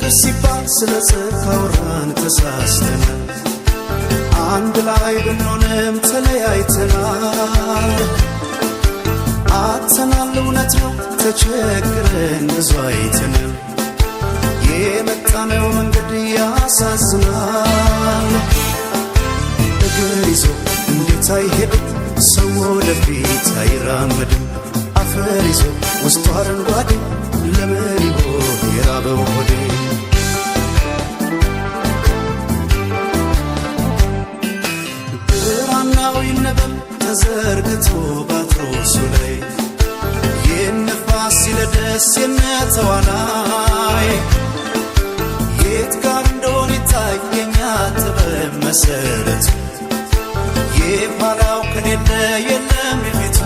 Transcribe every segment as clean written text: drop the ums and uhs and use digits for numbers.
ፍቅር ሲባል ስለ ጽካውራን ተሳስተናል አንድ ላይ ብንሆንም ተለያይተናል አጥተናል እውነት ነው ተቸግረን ብዙ አይተናል የመጣነው መንገድ ያሳዝናል እግር ይዞ እንዴት አይሄድም ሰው ወደፊት አይራመድም አፈር ይዞ ውስጡ አረንጓዴ ለምን ይሆን የራበው ሆዴ ብራናው ይነበብ ተዘርግቶ ባትሮሱ ላይ የነፋስ ሲለደስ የነተዋናይ የት ጋር እንደሆነ ይታየኛ ጥበብ መሰረቱ የኋላው ከሌለ የለም የፊቱ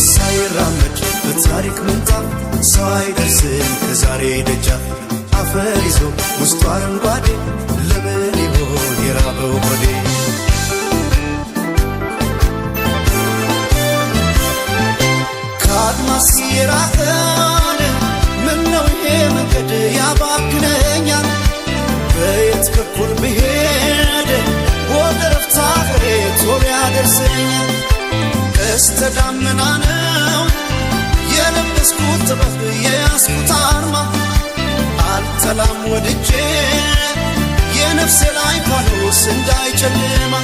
ሳይራመድ በታሪክ ምንጣፍ ሰው አይደርስም ከዛሬ ደጃፍ አፈር ይዞ ውስጡ አረንጓዴ ለምን ይሆን የራበው ሆዴ ከአድማስ የራቀን ምነው ይሄ መንገድ ያባክነኛል በየት በኩል ብሄድ ወደ ረፍታ ሀገሬ ቶሎ ያደርሰኛል ቀስተ ደመና ነው የለበስኩት ጥበብ የያዝኩት አርማ አልጠላም ወድጄ የነፍሴ ላይ ፋኖስ እንዳይጨልማ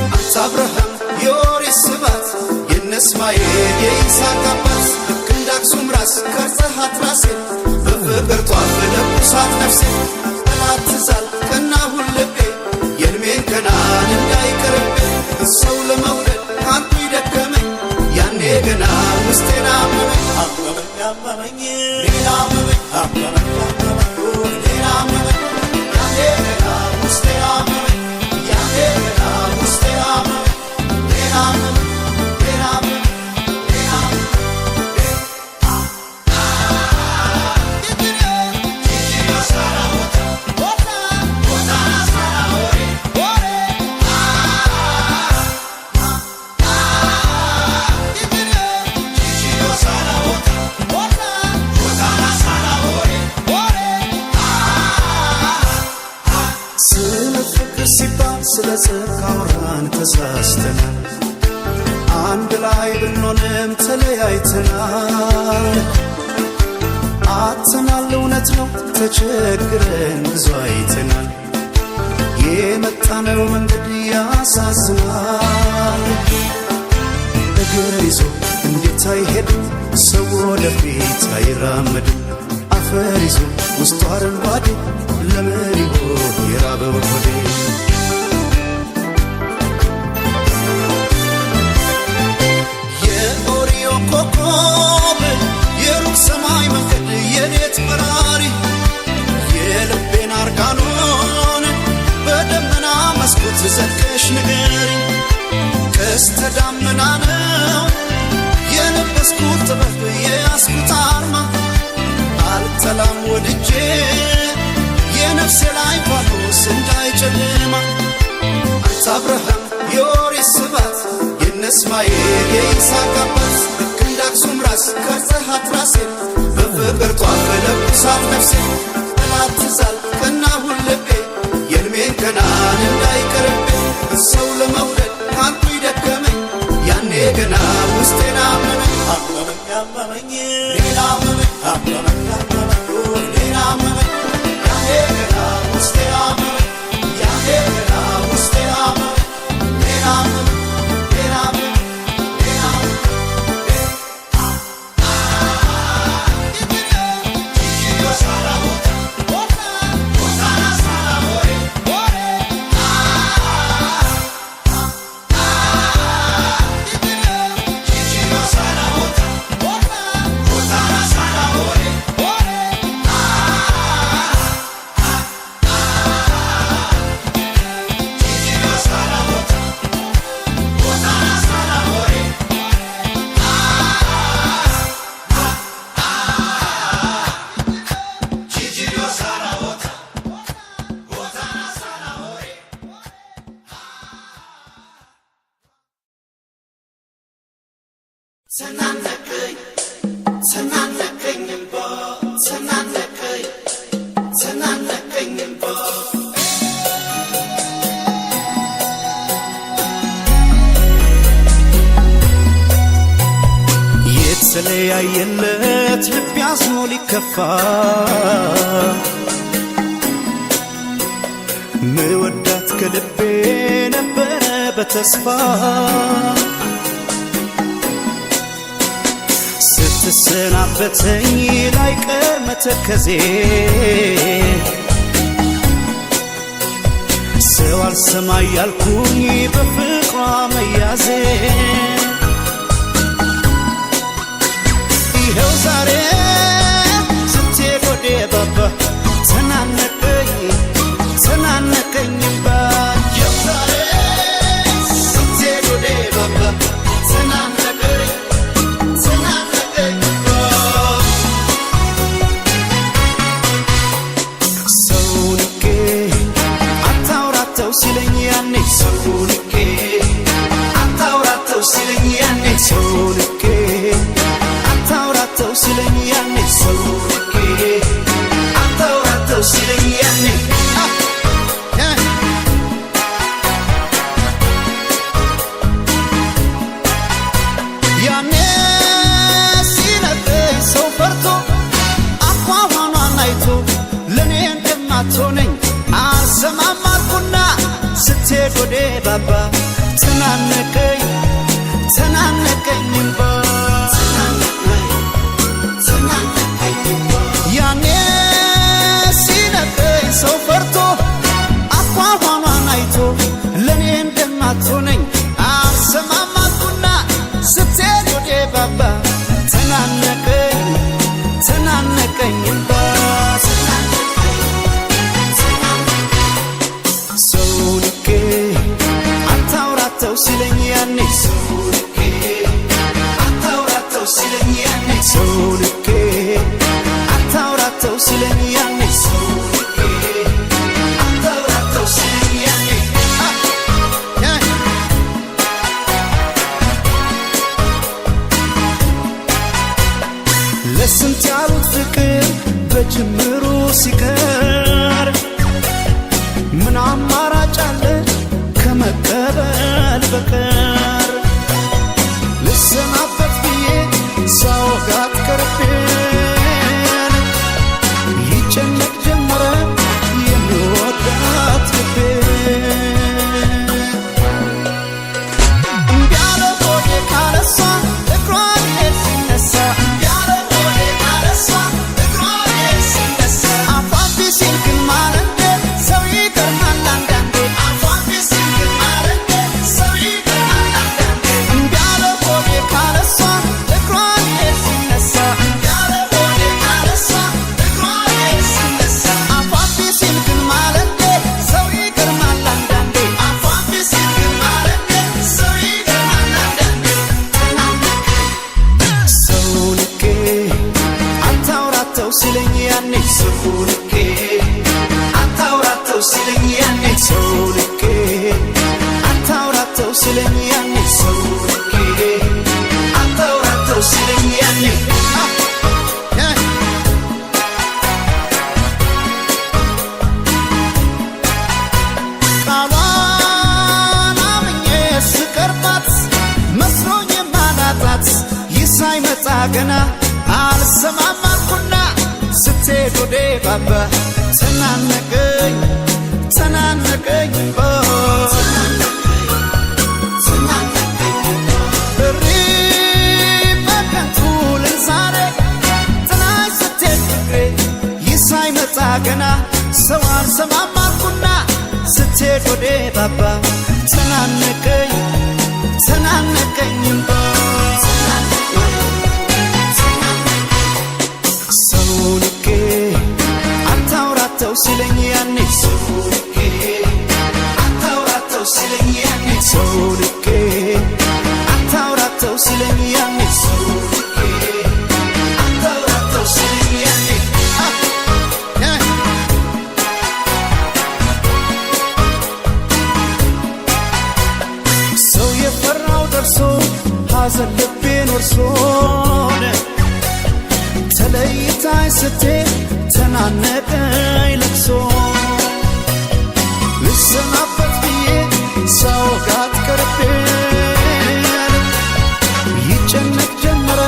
አንተ አብርሃም የኦሪት ስባት የነ እስማኤል የይስሐቅ አባት ልክ እንደ አክሱም ራስ ቀርጸሃት ራሴን በፍቅር ጧፍ ለኩሳት ነፍሴን ጠላት ትዛል ቀናሁን ልቤ የእድሜን ገናን እንዳይቀርብኝ ሰው ለመውደድ አንቱ ይደከመኝ ያኔ ገና ውስጤን አመመኝ አመመኝ ሌላ አመመኝ አመመኝ ሌላ አመመኝ ያኔ ገና ውስጤን አመመኝ ያኔ ገና ውስጤን አመመኝ ሌላ አመመኝ ሌላ አመመኝ ሌላ ሲባል ስለ ጽካውራን ተሳስተናል አንድ ላይ ብንሆንም ተለያይተናል አጥተናል እውነት ነው ተቸግረን ብዙ አይተናል የመጣነው መንገድ ያሳዝናል እግር ይዞ እንዴት አይሄድም ሰው ወደፊት አይራመድም አፈር ይዞ ውስጡ አረንጓዴ ለምን ይሆን የራበው ሆዴ የኦሪዮ ኮከብ የሩቅ ሰማይ መንገድ የሌት በራሪ የልቤን አርጋኖን በደመና መስኮት ዘልቀሽ ንገሪ ቀስተ ደመና ነው የለበስኩት ጥበብ የያዝኩት አርማ አልጠላም ወድጄ የነፍሴ ላይ ፋኖስ እንዳይጨልማ አንተ አብርሃም የኦሪት ስባት የነ እስማኤል የይስሐቅ አባት ልክ እንደ አክሱም ራስ ቀርጸሃት ራሴን በፍቅር ጧፍ ለኩሳት ነፍሴን ጠላት ትዛል ቀናሁን ልቤ የእድሜን ገናን እንዳይቀርብኝ ሰው ለመውደድ አንቱ ይደከመኝ ያኔ ገና ውስጤን አመመኝ አመመኝ አመመኝ ሌላ አመመኝ አመመኝ ሌላ አመመኝ ያኔ ገና ውስጤን አመመኝ ያኔ ገና ውስጤን አመመኝ ሌላ አመመኝ ሌላ አመመኝ ሌላ Tonight, ያየለት ልብ ያዝኖ ሊከፋ ምወዳት ከልቤ ነበረ በተስፋ ስትሰናበተኝ ላይቀር መተከዜ ሰው አልሰማ ያልኩኝ በፍቅሯ መያዜ ይኸው ዛሬ ስትሄድ ወዴ ባባ ተናነቀኝ ተናነቀኝባ ይኸው ዛሬ ስትሄድ ወዴ ባባ ተናነቀኝ ተናነቀኝባ ሰው ንቄ አታውራተው ሲለኝ ያኔ ሰው ንቄ አታውራተው ሲለኝ ያኔ ሰው ንቄ አታውራተው ሲለኝ ያኔ ሰው ንቄ አታውራተው ሲለኝ ያኔ ያኔ ሲነግረኝ ሰው ፈርቶ አኳኋኗን አይቶ ለኔ እንደማትሆነኝ አልሰማም አልኩና ስትሄድ ወዴ ባባ ተናነቀኝ ተናነቀኝባ ያኔ ሲነግረኝ ሰው ፈርቶ አኳኋኗን አይቶ ለኔ እንደማትሆነኝ አልሰማም አልኩና ስትሄድ ወዴ ባባ ተናነቀኝ ተናነቀኝባ ሰው ንቄ አታውራተው ሲለኝ ያኔ ሰው ንቄ አታውራተው ሲለኝ ያኔ ሰው ንቄ አታውራተው ሲለኝ ያኔ ሰው ንቄ አታውራተው ሲለኝ ያኔ ለስንት ያሉት ፍቅር በጅምሩ ሲቀር ምን አማራጭ አለ ከመቀበል በቀር ልሰናበት ብዬ ሳወጋት ቀርቤን ይጨነቅ ጀመረ የሚወዳት ልቤን እምቢ አለ ሆዴ ካለሷ እግሯ ሊሄድ ሲነሳ እምቢ አለ ሆዴ ካለሷ እግሯ ሊሄድ ሲነሳ አፏን ቢሲል ግን ማለንዴ ሰው ይገርማል አንዳንዴ አፏን ቢሲል ግን ማለንዴ ሰው ይገርማል አንዳንዴ እምቢ አለ ሆዴ ካለሷ እግሯ ሊሄድ ሲነሳ እምቢ አለ ሆዴ ካለሷ እግሯ ሊሄድ ሲነሳ አፏን ቢሲል ግን ማለንዴ ሰው ይገርማል አንዳንዴ አፏን ቢሲል ግን ማለንዴ ሰው ይገርማል አንዳንዴ ሰው ንቄ አታውራተው ሲለኝ ያኔ ሰው ንቄ አታውራተው ሲለኝ ያኔ ሰው ንቄ አታውራተው ሲለኝ ያኔ ሰው ንቄ አታውራተው ሲለኝ ያኔ ቃሏን አምኜ ስቀርባት መስሎኝ ማላጣት ይህ ሳይመጣ ገና አልሰማም አልኩና ስትሄድ ወዴ ባባ ተናነቀኝ ተናነቀኝባ እሪ በከንቱ ልል ዛሬ ጥላኝ ስትሄድ ፍቅሬ ይህ ሳይመጣ ገና ሰው አልሰማም አልኩና ስትሄድ ወዴ ባባ ተናነቀኝ ተናነቀኝባ ሰው ንቄ አታውራተው ሲለኝ ያኔ ሰው ንቄ አታውራተው ሲለኝ ያኔ ሰው ንቄ አታውራተው ሲለኝ ያኔ ሰው ንቄ አታውራተው ሲለኝ ያኔ ሰው የፈራው ደርሶ ሐዘን ልቤን ወርሶን ተለይታኝ ስትሄድ ተናነቀኝ ለቅሶ ልሰናበት ብዬ ሳወጋት ቀርቤን ይጨነቅ ጀመረ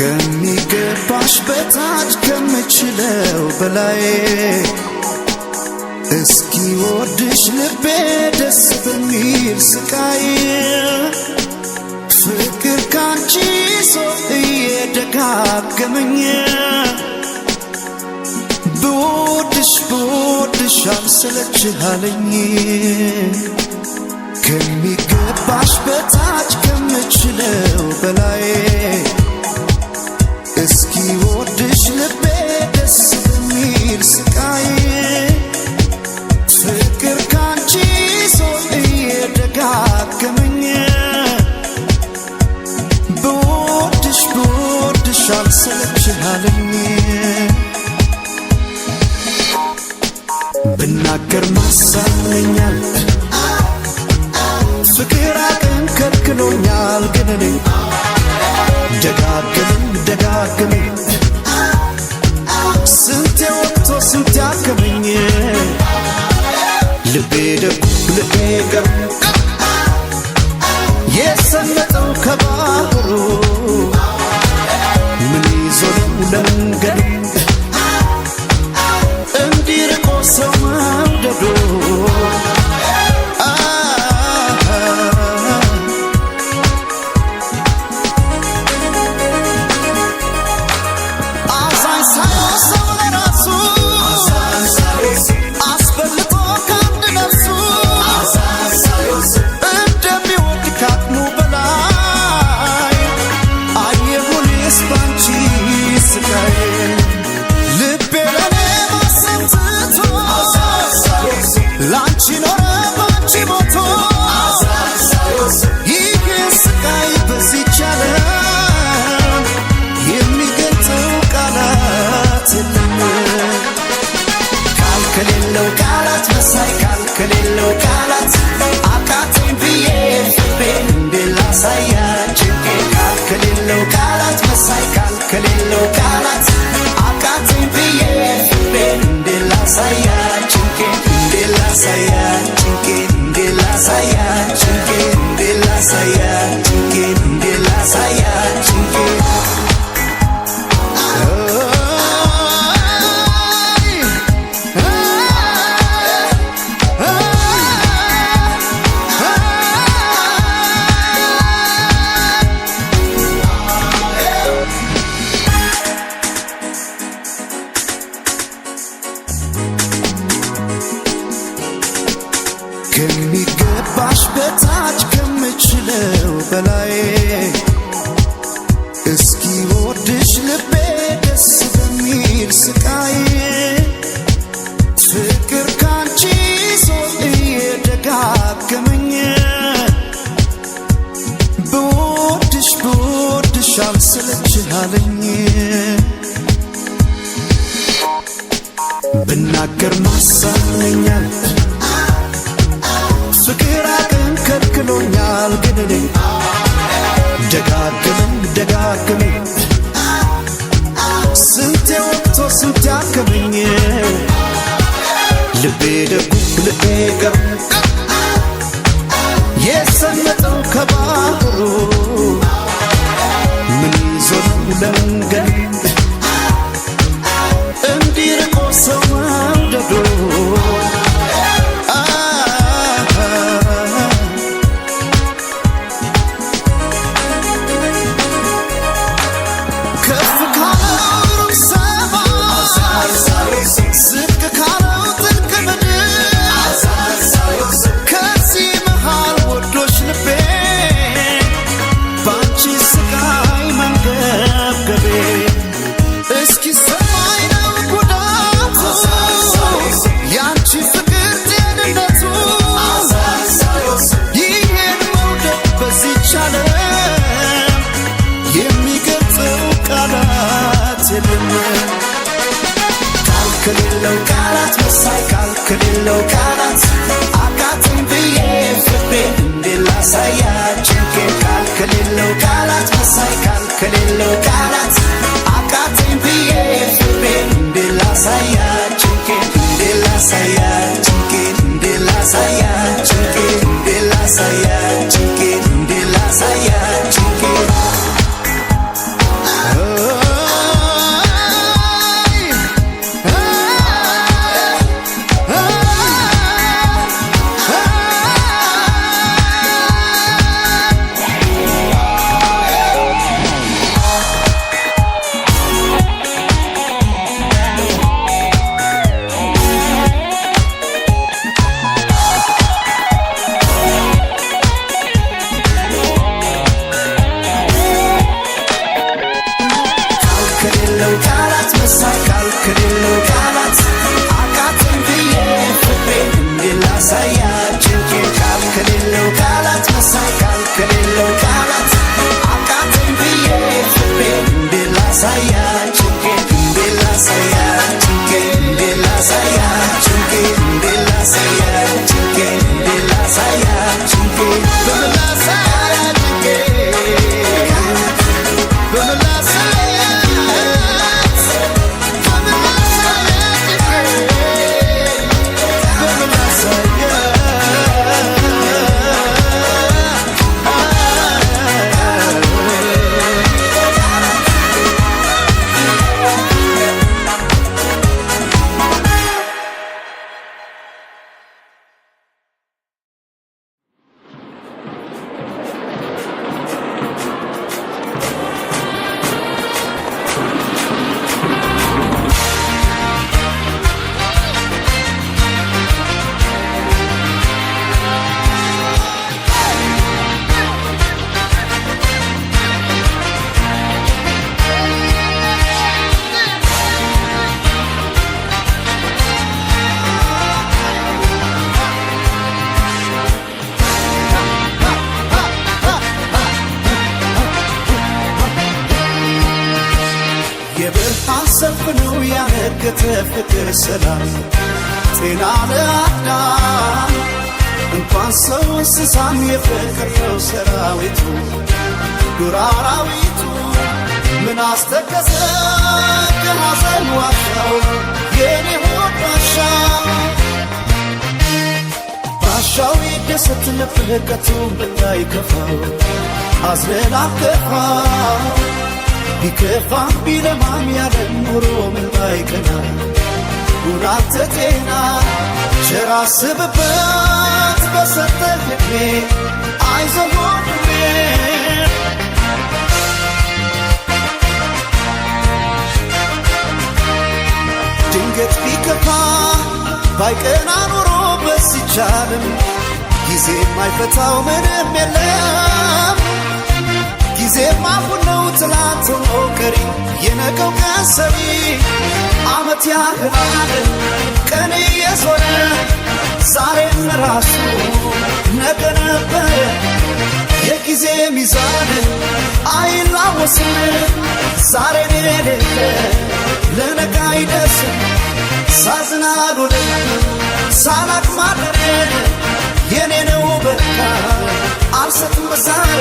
ከሚገባሽ በታች ከምችለው በላይ እስኪ ወድሽ ልቤ ደስ በሚል ስቃይ ፍቅር ካንቺ ሰው እየደጋገመኝ ብወድሽ አልሰለችሃለኝ ከሚገባሽ በታች ከምችለው በላይ እስኪ ወድሽ ልቤ ደስ በሚል ስቃይ ፍቅር ካንቺ ሰው እየደጋገመኝ ብወድሽ አልሰለችሃለኝ ብናገር ማሳመኛል ፍቅር አቅም ከልክሎኛል ግን እኔ ደጋግመኝ ስንቴ ወጥቶ ስንቴ አከመኝ ልቤ ደጉ ልቤ ገብ የሰመጠው ከባህሩ ምን ይዞ ነው ለመንገዱ እንዲርቆ ሰው መውደዱ ከሌለው ቃላት አቃተኝ ብዬ ፍቅሬን እንድላሳያችሁ ከሌለው ቃላት መሳይ ከሌለው ቃላት አቃተኝ ብዬ ፍቅሬን እንድላሳያችሁ ከሚገባሽ በታች ከምችለው በላይ እስኪ ወድሽ ልቤ ደስ በሚል ስቃይ ፍቅር ካንቺ ሰው እየደጋገመኝ ብወድሽ አልሰለችሃለኝ ብናገር ማሳመኛል ፍቅር አቅም ከልክሎኛል ግን እኔ ደጋግመኝ ስንቴ ወጥቶ ስንቴ አከመኝ ልቤ ደጉ ልቤ ገብ የሰመጠው ከባህሩ ምን ይዞ ነው ለመንገዱ እንዲርቆ ሰው መውደዱ ከሌለው ቃላት መሳይ ከሌለው ቃላት አቃተኝ ብዬ ፍቅሬን እንድላሳያችሁ ከሌለው ቃላት መሳይ ከሌለው ቃላት አቃተኝ ብዬ ፍቅሬን እንድላሳያችሁ እንድላሳያችሁ ሰፍነው ያነገተ ፍቅር ሰላም ጤና ለአዳም እንኳን ሰው እንስሳም የፍቅር ነው ሰራዊቱ ዱር አራዊቱ ምን አስተከዘ ከሐዘን ዋሻው የኔ ሆድ ባሻው ይደሰት ለፍለቀቱ እንዳይከፋው አዝነን አከፋው ቢከፋ ቢለማም ያለ ኑሮ ምን ባይቀና ጉናተ ጤና ቸር አስብበት በሰጠህ ዕድሜ አይዞህ ወንድሜ ድንገት ቢከፋ ባይቀና ኑሮ በዚች ዓለም ጊዜ የማይፈታው ምንም የለም ጊዜማ ሁነው ትላንት ሆኖ ቀሪ የነገው ቀን ሰሪ ዓመት ያህላል ቀን እየዞረ ዛሬም ራሱ ነገ ነበረ የጊዜ ሚዛን አይላወስም ዛሬን የሌለ ለነገ አይደርስም ሳዝን አልውልም ሳላቅ ማደሬን የኔ ነው በቃ አልሰጥም ዛሬ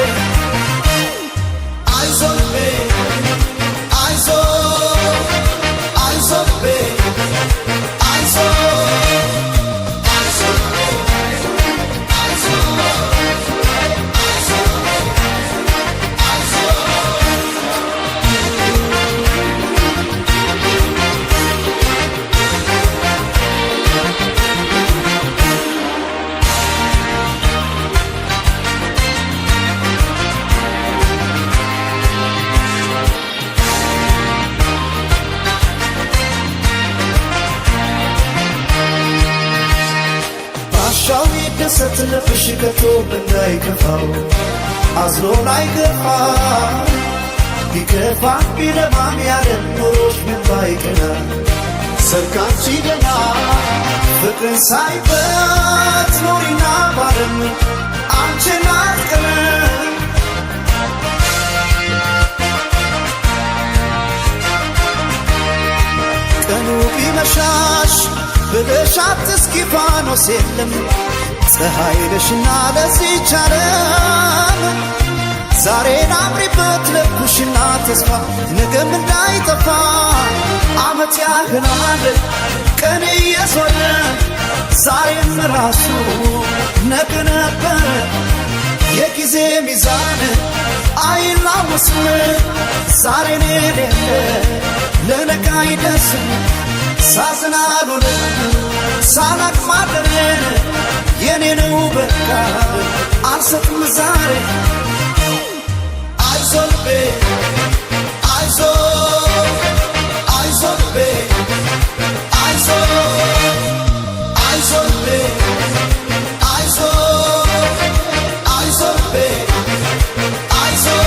አይዞህ ልቤ አይዞህ አይዞህ ልቤ አይዞህ አይዞህ ደሰት ለፍሽ ከቶ እንዳይከፋው አዝኖ ላይገፋ ቢከፋ ቢለማም ያለን ኖሮሽ ምን ባይቀና ሰርካንቺ ደና ፍቅርን ሳይበት ኖሪና ባለም አንቺን አልቀረም ቀኑ ቢመሻሽ ብለሽ አትስኪ ፋኖስ የለም ፀሐይ ነሽና ለዚች ዓለም ዛሬን አምሪበት ለኩሽና ተስፋ ነገም እንዳይጠፋ ዓመት ያህላል ቀን እየዞረ ዛሬም ራሱ ነገ ነበረ የጊዜ ሚዛን አይላወስም ዛሬን የሌለ ለነገ አይደርስም ሳዝን አልውልም ሳላቅ ማደሬን የኔ ነው በቃ አልሰጥም ዛሬ አይዞህ ልቤ አይዞህ አይዞህ ልቤ አይዞህ አይዞህ ልቤ አይዞህ አይዞህ ልቤ አይዞህ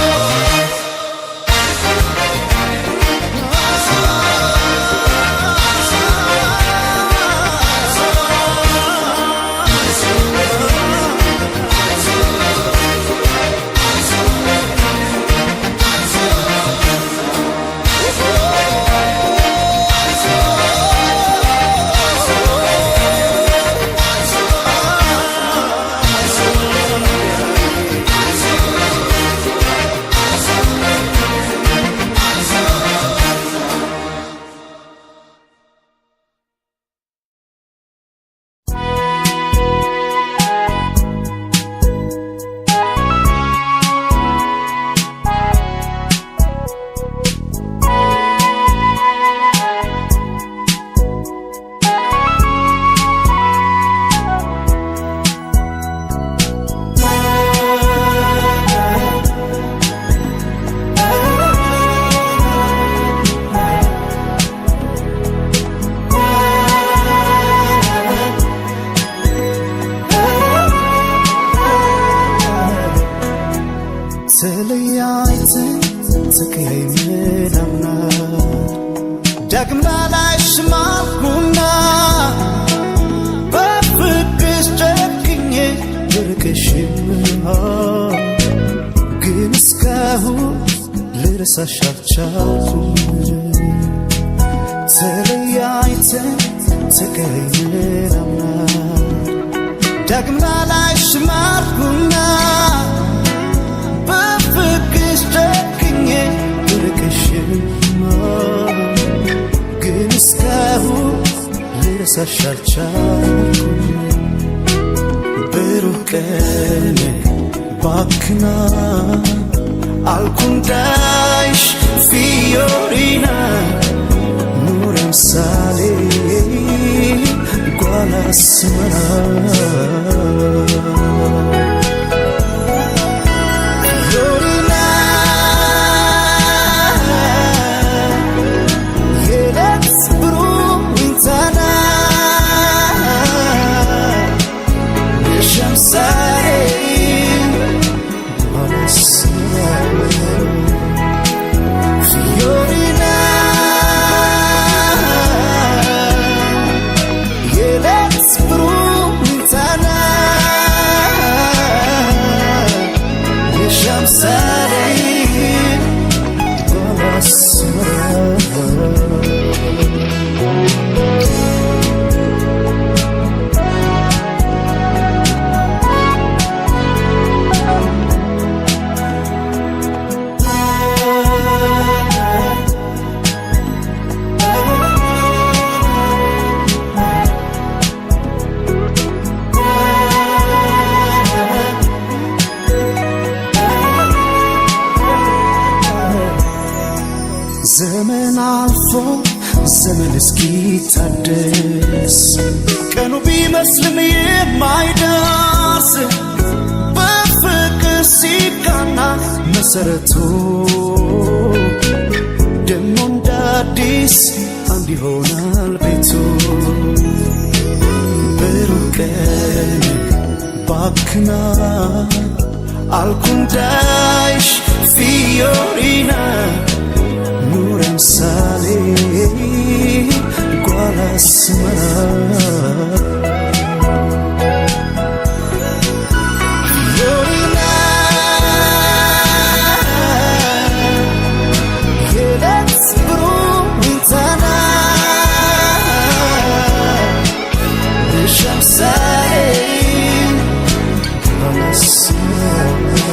ተለያይተን ተቀያይመናልና ዳግም ላላይሽ ማልኩና በፍቅርሽ ጨክኜ ልርቅሽማ ግን እስካሁን ልረሳሽ አልቻልኩም ተለያይተን ተቀያይመናልና ዳግም ላላይሽ ማልኩና በፍቅርሽ ጨክኜ ልርቅሽማ ግን እስካሁን ልረሳሽ አልቻልኩም ብሩህ ቀን ባክና al contais Fiorina Nurem sale Guala semana Fiorina Yelet bruintana Nisham sale Guala semana Fiorina Yelet bruintana Nisham sale Guala semana ዘመን አልፎ ዘመን እስኪታደስ ቀኑ ቢመስልም የማይደርስ በፍቅር ሲቃና መሰረቱ ደሞ እንደ አዲስ አንድ ይሆናል ቤቱ ብሩህ ቀን ባክና አልኩንዳይሽ Fiorina Nurem sale Guala semana Fiorina Yelet bruintana Nisham sale Guala semana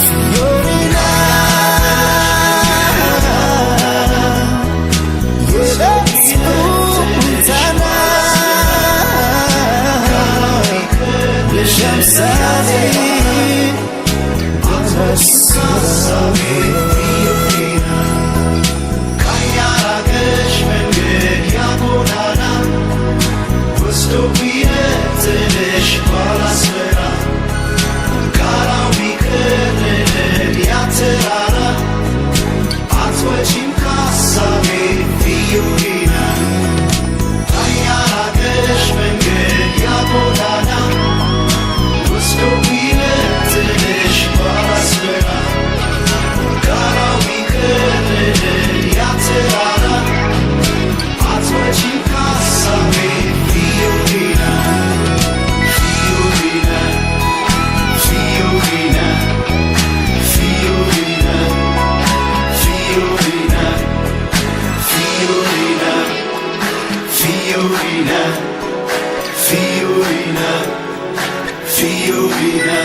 Fiorina Sale Sale Fiorina Kayaragesh menged yagodana Gusto biyetinish balasmera Karaw bikened yaterara Atwechim kasabe Fiorina Kayaragesh menged yagodana Gusto biyetinish balasmera Karaw bikened yaterara Atwechim kasabe Fiorina Fiorina Fiorina Fiorina Fiorina Fiorina Fiorina Fiorina Fiorina